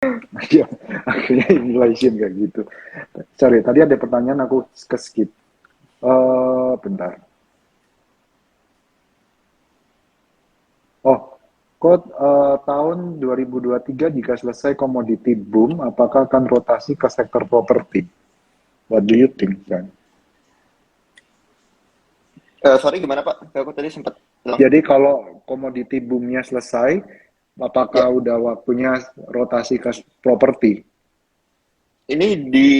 Iya, akhirnya inflation kayak gitu. Sorry, tadi ada pertanyaan aku ke skip. Bentar. Oh, kok tahun 2023 jika selesai komoditi boom, apakah akan rotasi ke sektor properti? What do you think, Jan? Sorry gimana Pak? Aku tadi sempat bilang. Jadi kalau komoditi boomnya selesai, apakah Ya, udah waktunya rotasi ke properti? ini di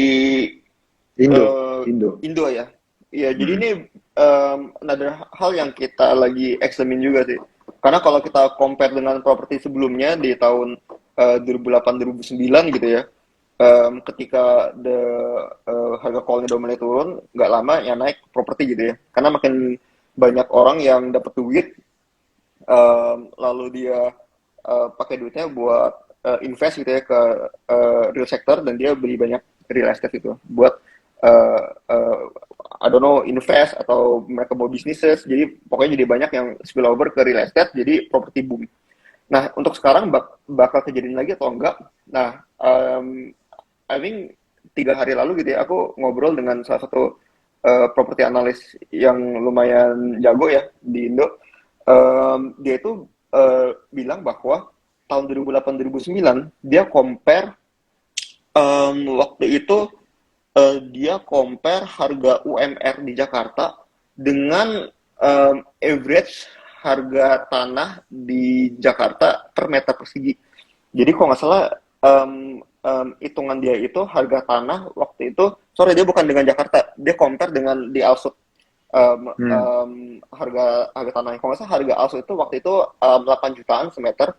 Indo, eh, Indo. Indo ya. Ya, jadi Mm-mm. ini ada hal yang kita lagi eksemin juga sih. Karena kalau kita compare dengan properti sebelumnya di tahun 2008-2009 gitu ya, ketika harga call-nya udah mulai turun, nggak lama ya naik properti gitu ya. Karena makin banyak orang yang dapat duit, lalu dia pakai duitnya buat invest gitu ya ke real sector dan dia beli banyak real estate itu buat uh, uh, I don't know invest atau mereka mau bisnis jadi pokoknya jadi banyak yang spill over ke real estate jadi property boom. Nah untuk sekarang bakal kejadian lagi atau enggak? Nah I think 3 hari lalu gitu ya aku ngobrol dengan salah satu property analis yang lumayan jago ya di Indo. Dia itu bilang bahwa tahun 2008-2009 dia compare waktu itu dia compare harga UMR di Jakarta dengan average harga tanah di Jakarta per meter persegi. Jadi kalau nggak salah hitungan dia itu harga tanah waktu itu, sorry dia bukan dengan Jakarta, dia compare dengan di Alsut. Hmm. Harga harga tanahnya kalau nggak salah harga Alsut itu waktu itu 8 jutaan semeter,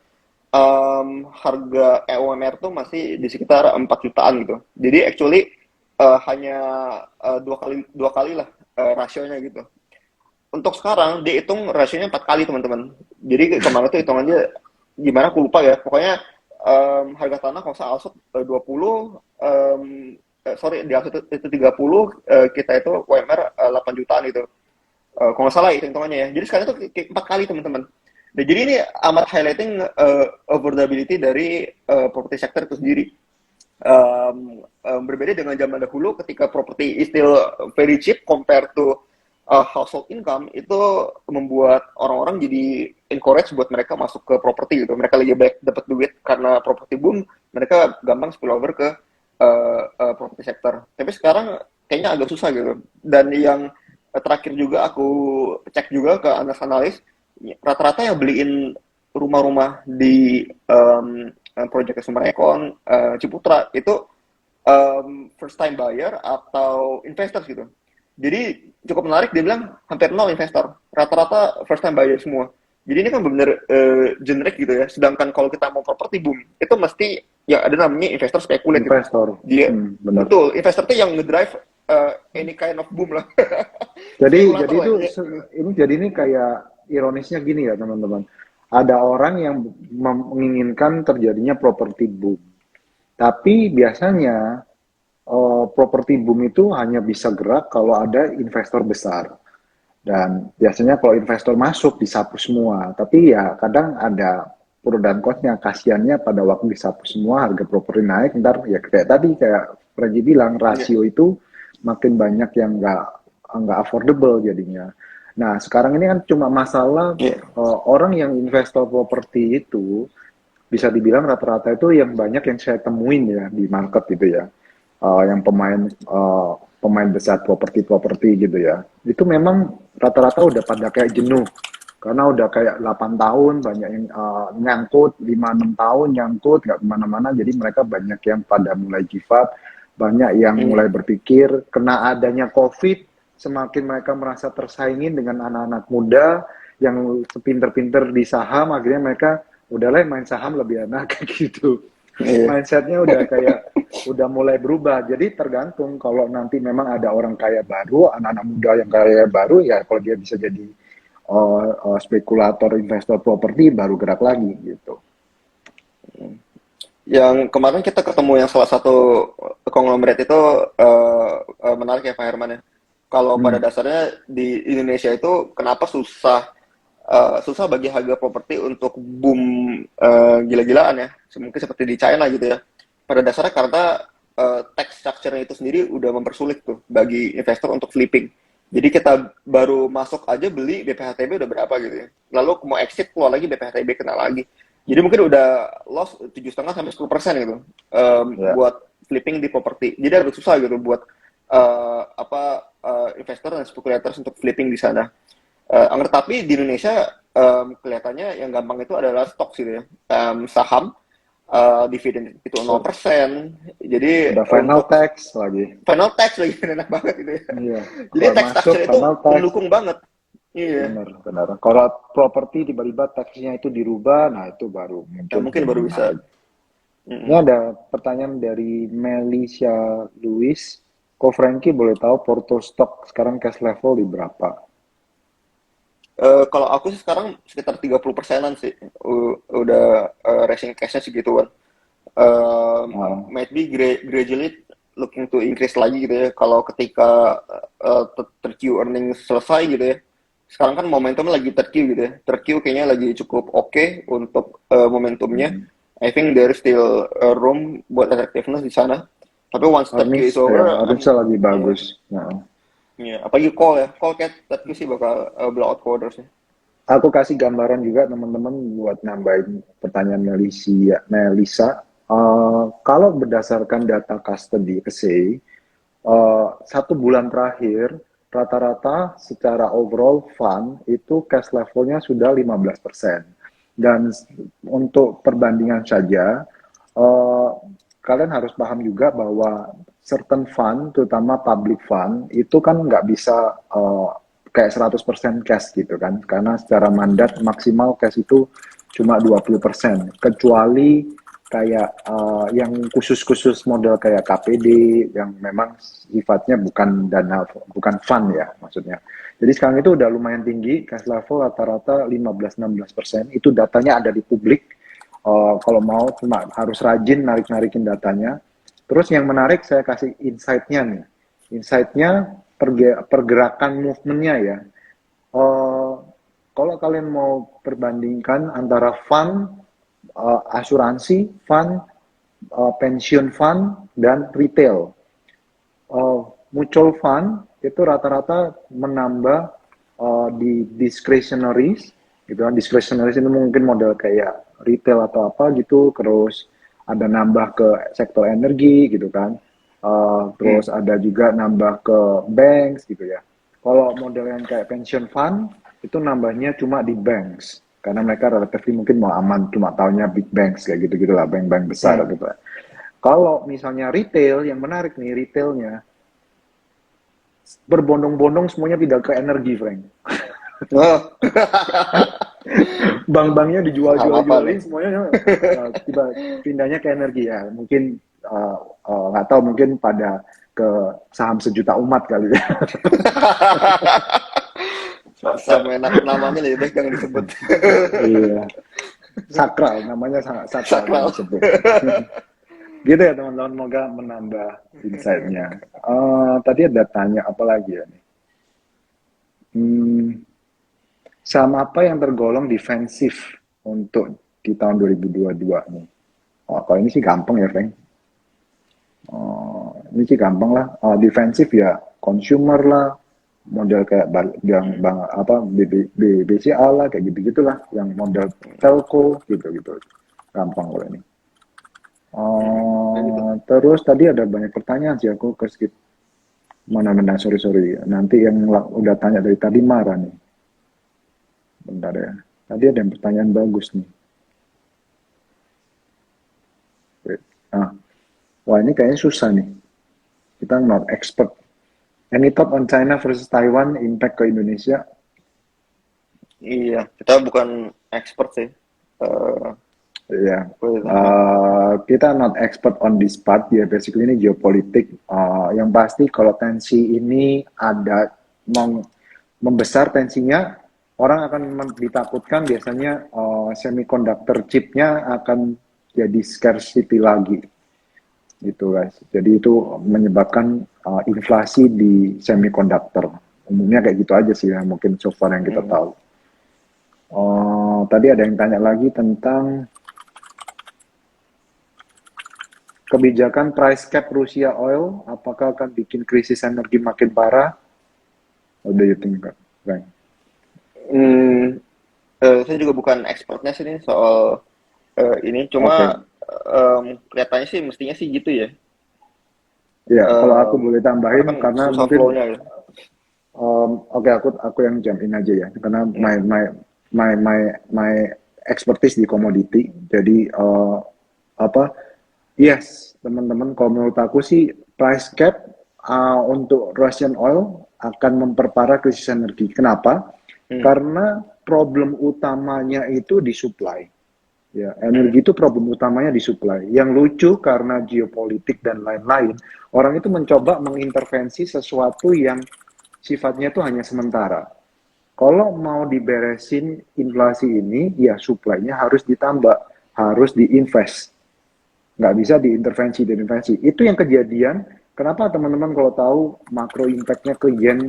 harga EUMR tuh masih di sekitar 4 jutaan gitu. Jadi actually hanya dua kali lah rasionya gitu. Untuk sekarang dihitung rasionya 4 kali teman-teman. Jadi kemarin tuh hitungannya gimana aku lupa ya. Pokoknya harga tanah kalau saya Alsut 20, sorry di Alsut itu 30, kita itu UMR 8 jutaan gitu. Kalau nggak salah itu hitungannya ya. Jadi sekarang itu 4 kali teman-teman. Nah, jadi ini amat highlighting affordability dari property sector itu sendiri. Berbeda dengan zaman dahulu ketika property is still very cheap compared to household income itu membuat orang-orang jadi encourage buat mereka masuk ke properti gitu. Mereka lagi baik dapat duit karena properti boom, mereka gampang spill over ke property sector. Tapi sekarang kayaknya agak susah gitu. Dan yang terakhir juga aku cek juga ke analis-analis, rata-rata yang beliin rumah-rumah di proyek Sumber Ekon, Ciputra itu first time buyer atau investors gitu. Jadi cukup menarik dia bilang hampir nol investor, rata-rata first time buyer semua. Jadi ini kan benar generic gitu ya. Sedangkan kalau kita mau properti boom, itu mesti ya ada namanya investor spekulat gitu. Investor. Dia Benar. betul investor tuh yang ngedrive any kind of boom lah. Jadi Spekulator lah itu ya. ini kayak ironisnya gini ya teman-teman. Ada orang yang menginginkan terjadinya properti boom. Tapi biasanya properti boom itu hanya bisa gerak kalau ada investor besar. Dan biasanya kalau investor masuk disapu semua. Tapi ya kadang ada pro dan kontra. Kasiannya pada waktu disapu semua harga properti naik. Ntar ya kayak tadi kayak Franji bilang Iya. rasio itu makin banyak yang nggak affordable jadinya. Nah sekarang ini kan cuma masalah Iya. orang yang investor properti itu bisa dibilang rata-rata itu yang banyak yang saya temuin ya di market gitu ya. Yang pemain besar properti-properti gitu ya. Itu memang rata-rata udah pada kayak jenuh. Karena udah kayak 8 tahun banyak yang nyangkut, 5-6 tahun nyangkut nggak kemana-mana. Jadi mereka banyak yang pada mulai give up, banyak yang mulai Hmm. berpikir kena adanya COVID, semakin mereka merasa tersaingin dengan anak-anak muda yang sepinter-pinter di saham, akhirnya mereka udahlah main saham lebih enak gitu. Iya. Mindsetnya udah kayak udah mulai berubah. Jadi tergantung kalau nanti memang ada orang kaya baru, anak-anak muda yang kaya baru ya kalau dia bisa jadi spekulator investor properti baru gerak lagi gitu. Yang kemarin kita ketemu yang salah satu konglomerat itu menarik ya Pak Herman ya. Kalau pada Hmm. dasarnya di Indonesia itu kenapa susah bagi harga properti untuk boom gila-gilaan ya, mungkin seperti di China gitu ya. pada dasarnya karena tax structure-nya itu sendiri udah mempersulit tuh bagi investor untuk flipping. Jadi kita baru masuk aja beli BPHTB udah berapa gitu ya. Lalu mau exit keluar lagi BPHTB kena lagi. Jadi mungkin udah loss 7,5 sampai 10% gitu Ya, buat flipping di properti. Jadi agak susah gitu buat investor dan speculators untuk flipping di sana. Tapi di Indonesia kelihatannya yang gampang itu adalah stok sih ya. Saham dividen itu 0%. Jadi udah final untuk tax lagi. final tax lagi enak banget itu ya. Iya, Jadi keluar tax masuk structure itu final tax. mendukung banget. Iya. Benar, benar. Kalau properti tiba-tiba taxnya itu dirubah, nah itu baru Nah, mungkin mungkin lebih baru bisa. menarik. Ini Mm-mm. ada pertanyaan dari Melisha Louis. Ko Frankie boleh tahu porto stock sekarang cash level di berapa? Kalau aku sih sekarang sekitar 30%-an sih. Udah raising cash-nya segituan. Ah, Might be gradually looking to increase lagi gitu ya. Kalau ketika ter-Q earnings selesai gitu ya. Sekarang kan momentumnya lagi ter-Q gitu ya. Ter-Q kayaknya lagi cukup oke untuk momentumnya. hmm. I think there is still room buat attractiveness di sana. Tapi once ter-Q Earnings is ya, over, earningsnya lagi yeah, bagus. Nah, yeah. Apalagi call ya. Call kayak ter-Q sih bakal blowout quarters ya. aku kasih gambaran juga teman-teman buat nambahin pertanyaan Melisa. Kalau berdasarkan data custody say, 1 bulan terakhir rata-rata secara overall fund itu cash levelnya sudah 15%. Dan untuk perbandingan saja, eh, kalian harus paham juga bahwa certain fund, terutama public fund, itu kan nggak bisa kayak 100% cash gitu kan, karena secara mandat maksimal cash itu cuma 20%, kecuali kayak yang khusus-khusus model kayak KPD yang memang sifatnya bukan dana, bukan fund ya maksudnya. Jadi sekarang itu udah lumayan tinggi, cash level rata-rata 15-16%, itu datanya ada di publik. Kalau mau cuma harus rajin narik-narikin datanya. Terus yang menarik saya kasih insight-nya nih. Insight-nya pergerakan movementnya ya. Uh, Kalau kalian mau perbandingkan antara fund, asuransi, fund, pensiun fund, dan retail. Mutual fund itu rata-rata menambah di discretionaries, gitu kan. Discretionaries itu mungkin model kayak retail atau apa gitu, terus ada nambah ke sektor energi gitu kan. Hmm. Terus ada juga nambah ke banks gitu ya. Kalau model yang kayak pension fund itu nambahnya cuma di banks karena mereka relatif mungkin mau aman, cuma taunya big banks kayak gitu gitulah, bank-bank besar Hmm. gitu. Kalau misalnya retail, yang menarik nih retailnya berbondong-bondong semuanya pindah ke energi, Frank. Oh, Bank-banknya saham apa nih? dijual-jual-jualin semuanya, tiba pindahnya ke energi ya. Mungkin nggak tahu, mungkin pada ke saham sejuta umat kali ya. Sampai namanya lebih baik jangan disebut. Iya, sakral, namanya sangat sakral jangan Sakral. disebut. Gitu ya teman-teman, moga menambah insight-nya. Tadi ada tanya apa lagi ya nih? Hmm, Saham apa yang tergolong defensif untuk di tahun 2022 nih? Oh, kalau ini sih gampang ya, Frank. Ini sih gampang lah. Defensif ya consumer lah, model kayak yang Hmm. bang apa BCA lah, kayak gitu gitulah, yang model telco gitu gitu. Gampang kalau ini. Kayak gitu. Terus tadi ada banyak pertanyaan sih, aku ke skip. Mana-mana, sorry. Nanti yang udah tanya dari tadi marah nih. Bentar ya. Tadi ada yang pertanyaan bagus nih. Wait. Wah ini kayaknya susah nih. Kita not expert. Any thought on China versus Taiwan impact ke Indonesia? Iya, kita bukan expert sih. Eh, Ya, boleh tanya. kita not expert on this part. Ya, basically ini geopolitik. Yang pasti kalau tensi ini ada membesar tensinya, orang akan ditakutkan biasanya semiconductor chipnya akan jadi scarcity lagi, gitu guys. Jadi itu menyebabkan inflasi di semiconductor. Umumnya kayak gitu aja sih yang mungkin so far yang kita Hmm. tahu. Tadi ada yang tanya lagi tentang Kebijakan price cap Rusia oil, apakah akan bikin krisis energi makin parah? What do you think, Frank? Hmm, saya juga bukan expertnya sih nih soal ini, Oke, cuma kelihatannya sih mestinya sih gitu ya. ya kalau aku boleh Karena tambahin kan karena susah mungkin flow-nya ya. oke, aku yang jump in aja ya karena Ya. my expertise di komoditi. Jadi apa? Yes, teman-teman. Kalau menurut aku sih price cap untuk Russian oil akan memperparah krisis energi. Kenapa? Hmm. Karena problem utamanya itu di supply. Ya, Hmm. energi itu problem utamanya di supply. Yang lucu karena geopolitik dan lain-lain, orang itu mencoba mengintervensi sesuatu yang sifatnya itu hanya sementara. Kalau mau diberesin inflasi ini, ya supply-nya harus ditambah, harus diinvest. Nggak bisa diintervensi. Itu yang kejadian. Kenapa teman-teman kalau tahu makro impact-nya ke yen,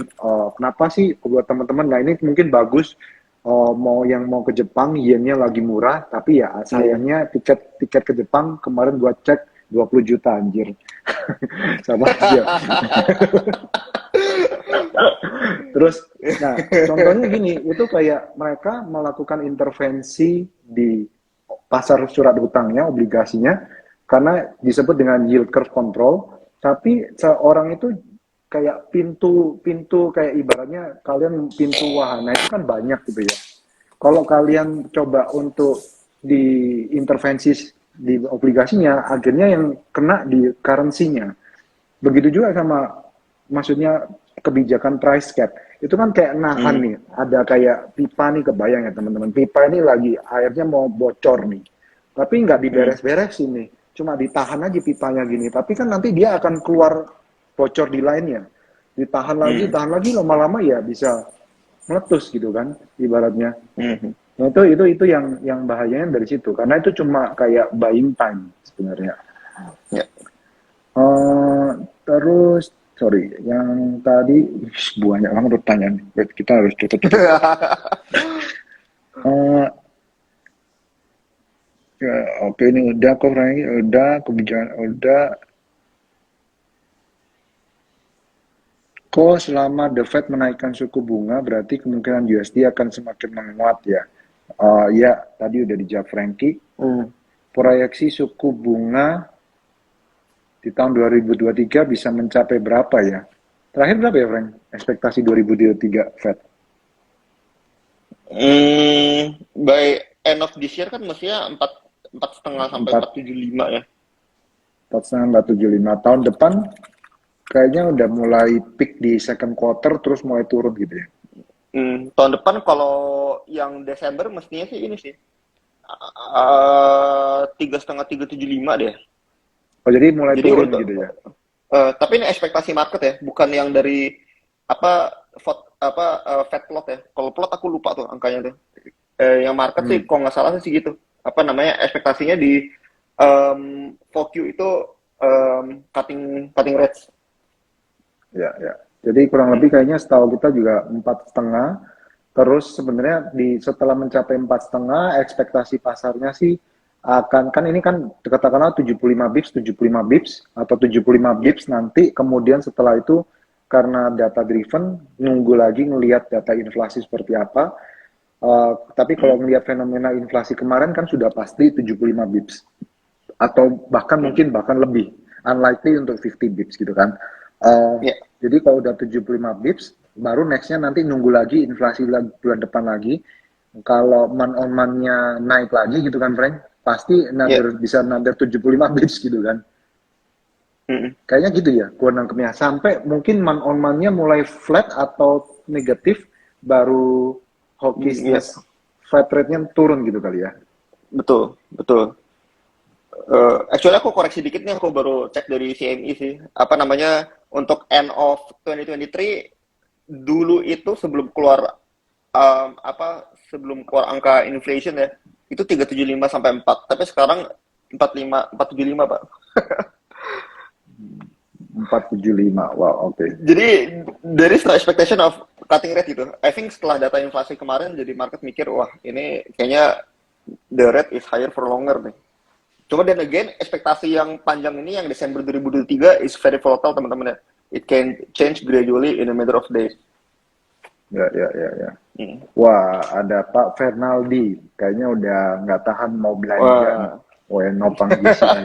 kenapa sih buat teman-teman, nah ini mungkin bagus, mau ke Jepang, yennya lagi murah, tapi ya Hmm. sayangnya tiket tiket ke Jepang kemarin gua cek 20 juta anjir. Sama aja. Terus, nah, contohnya gini, itu kayak mereka melakukan intervensi di pasar surat utangnya, obligasinya, karena disebut dengan yield curve control, tapi seorang itu kayak pintu kayak ibaratnya kalian pintu wahana itu kan banyak gitu ya. Kalau kalian coba untuk diintervensi di obligasinya, akhirnya yang kena di currency-nya. Begitu juga sama, maksudnya kebijakan price cap. Itu kan kayak nahan Hmm. nih, ada kayak pipa nih, kebayang ya teman-teman. Pipa ini lagi airnya mau bocor nih. Tapi nggak Hmm. diberes-beresin nih. Cuma ditahan aja pipanya gini. Tapi kan nanti dia akan keluar bocor di lainnya. Hmm. Ditahan lagi lama-lama ya bisa meletus gitu kan ibaratnya. Hmm. Nah, itu yang bahayanya dari situ karena itu cuma kayak buying time sebenarnya. Ya. Eh, terus sorry, yang tadi banyak banget pertanyaan. Wait, kita harus cepet-cepet. Eh, ya, oke ini udah kok, Rai. Udah kebijakan udah. Kok selama The Fed menaikkan suku bunga berarti kemungkinan USD akan semakin menguat ya. Ya, tadi udah dijawab Frankie. Hmm. Proyeksi suku bunga di tahun 2023 bisa mencapai berapa ya? Terakhir berapa ya, Frank? Ekspektasi 2023 Fed? By end of this year kan mestinya 4,5 sampai 4, 4,75 ya. 4,5, 4,75. Tahun depan kayaknya udah mulai peak di second quarter terus mulai turun gitu ya. Tahun depan kalau yang Desember mestinya sih ini sih 3,5 3,75 deh. Oh jadi mulai Jadi turun untuk gitu ya. tapi ini ekspektasi market ya, bukan yang dari Fed plot ya. Kalau plot aku lupa tuh angkanya tuh. Yang market sih Hmm, kalau nggak salah sih gitu. Apa namanya ekspektasinya di 4Q itu cutting cutting rates. ya ya. Jadi kurang lebih Hmm. kayaknya setahu kita juga 4,5. Terus sebenarnya setelah mencapai 4,5, ekspektasi pasarnya sih akan kan ini kan katakanlah 75 bips, 75 bips atau 75 Ya. bips nanti kemudian setelah itu karena data driven nunggu lagi ngelihat data inflasi seperti apa. Tapi Hmm. kalau ngelihat fenomena inflasi kemarin kan sudah pasti 75 bips atau bahkan Hmm. mungkin bahkan lebih unlikely untuk 50 bips gitu kan. Uh, Ya. jadi kalau udah 75 bips, baru nextnya nanti nunggu lagi inflasi bulan depan lagi. Kalau man on man-nya naik lagi gitu kan, Frank, pasti Ya. bisa another 75 bips gitu kan. Hmm. Kayaknya gitu ya, gua nangkepnya. Sampai mungkin man on man-nya mulai flat atau negatif, baru Ya. hawkishness flat rate-nya turun gitu kali ya. Betul, betul. Actually aku koreksi dikit nih, aku baru cek dari CME sih. Apa namanya, untuk end of 2023 dulu itu sebelum keluar angka inflation ya, itu 3,75 sampai 4. Tapi sekarang 4,5 4,75 Pak. 475, wow, oke. Okay. Jadi dari no expectation of cutting rate gitu. I think setelah data inflasi kemarin jadi market mikir, wah ini kayaknya the rate is higher for longer nih. Cuma dan again, ekspektasi yang panjang ini yang Desember 2023 is very volatile teman-teman ya. It can change gradually in a matter of days. Ya, ya, ya, ya. Wah, ada Pak Fernaldi. Kayaknya udah nggak tahan mau belanja nih. Wah. Nopang di sini.